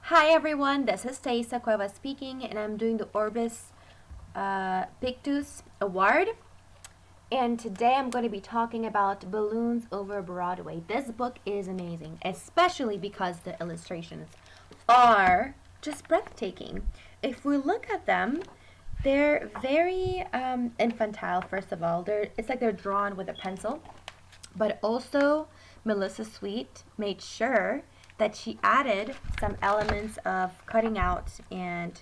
Hi everyone, this is Thaisa Cueva speaking, and I'm doing the Orbis Pictus Award. And today I'm going to be talking about Balloons Over Broadway. This book is amazing, especially because the illustrations are just breathtaking. If we look at them, they're very infantile, first of all. It's like they're drawn with a pencil, but also Melissa Sweet made sure that she added some elements of cutting out and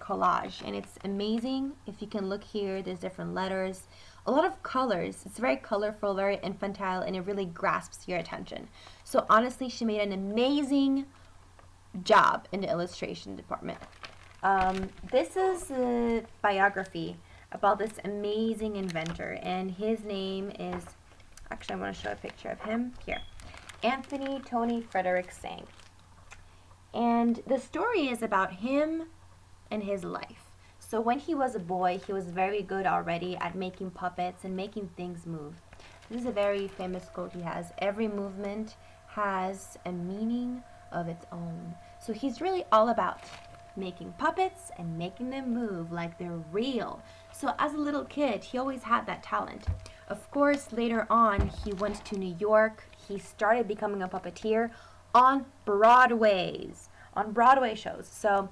collage, and it's amazing. If you can look here, there's different letters, a lot of colors. It's very colorful, very infantile, and it really grasps your attention. So honestly, she made an amazing job in the illustration department. This is a biography about this amazing inventor, and his name is, actually I want to show a picture of him here, Anthony Tony Frederick Sang. And the story is about him and his life. So when he was a boy, he was very good already at making puppets and making things move. This is a very famous quote he has: every movement has a meaning of its own. So he's really all about making puppets and making them move like they're real. So as a little kid, he always had that talent. Of course, later on, he went to New York. He started becoming a puppeteer on Broadway shows. So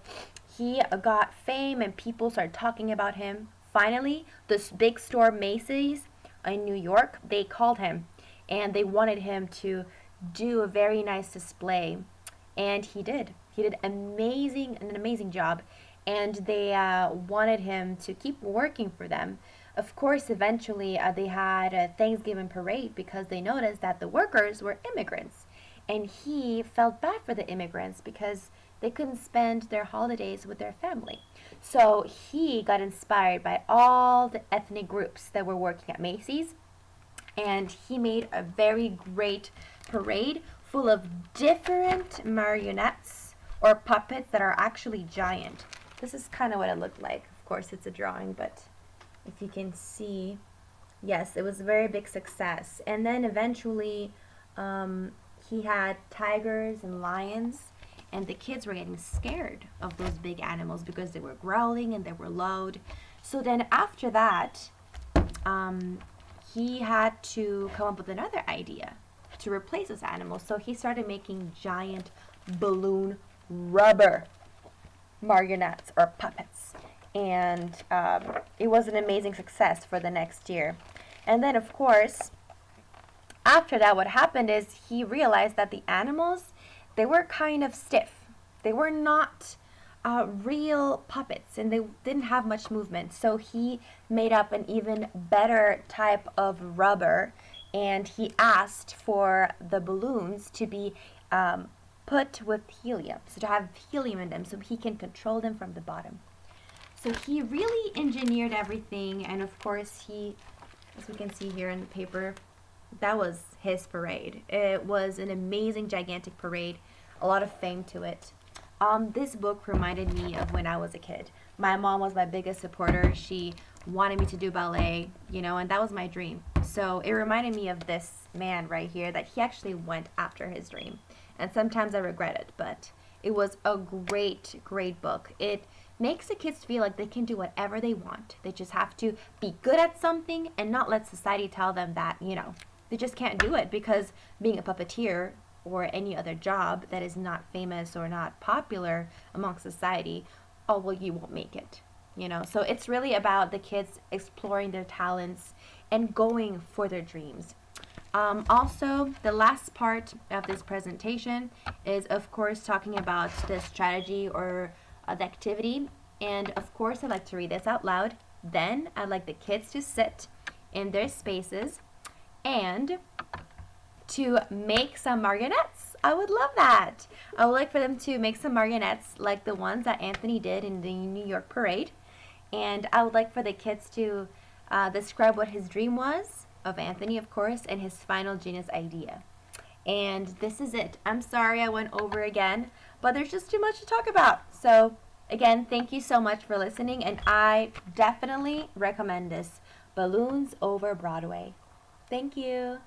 he got fame and people started talking about him. Finally, this big store Macy's in New York, they called him and they wanted him to do a very nice display, and he did. He did an amazing job, and they wanted him to keep working for them. Of course, eventually they had a Thanksgiving parade because they noticed that the workers were immigrants, and he felt bad for the immigrants because they couldn't spend their holidays with their family. So he got inspired by all the ethnic groups that were working at Macy's, and he made a very great parade full of different marionettes or puppets that are actually giant. This is kind of what it looked like. Of course, it's a drawing, but if you can see, yes, it was a very big success. And then eventually he had tigers and lions, and the kids were getting scared of those big animals because they were growling and they were loud. So then after that, he had to come up with another idea to replace those animals. So he started making giant balloon rubber marionettes or puppets, and it was an amazing success for the next year. And then of course, after that, what happened is he realized that the animals, they were kind of stiff. They were not real puppets, and they didn't have much movement. So he made up an even better type of rubber, and he asked for the balloons to be put with helium, so to have helium in them so he can control them from the bottom. So he really engineered everything, and of course he, as we can see here in the paper, that was his parade. It was an amazing, gigantic parade, a lot of fame to it. This book reminded me of when I was a kid. My mom was my biggest supporter. She wanted me to do ballet, and that was my dream. So it reminded me of this man right here, that he actually went after his dream. And sometimes I regret it, but it was a great, great book. It makes the kids feel like they can do whatever they want. They just have to be good at something and not let society tell them that, they just can't do it, because being a puppeteer or any other job that is not famous or not popular among society, oh, well, you won't make it. So it's really about the kids exploring their talents and going for their dreams. Also, the last part of this presentation is, of course, talking about the strategy or the activity. And of course, I'd like to read this out loud. Then I'd like the kids to sit in their spaces and to make some marionettes. I would love that. I would like for them to make some marionettes like the ones that Anthony did in the New York parade. And I would like for the kids to describe what his dream was of Anthony, of course, and his final genius idea. And this is it. I'm sorry I went over again, but there's just too much to talk about. So again, thank you so much for listening, and I definitely recommend this, Balloons Over Broadway. Thank you.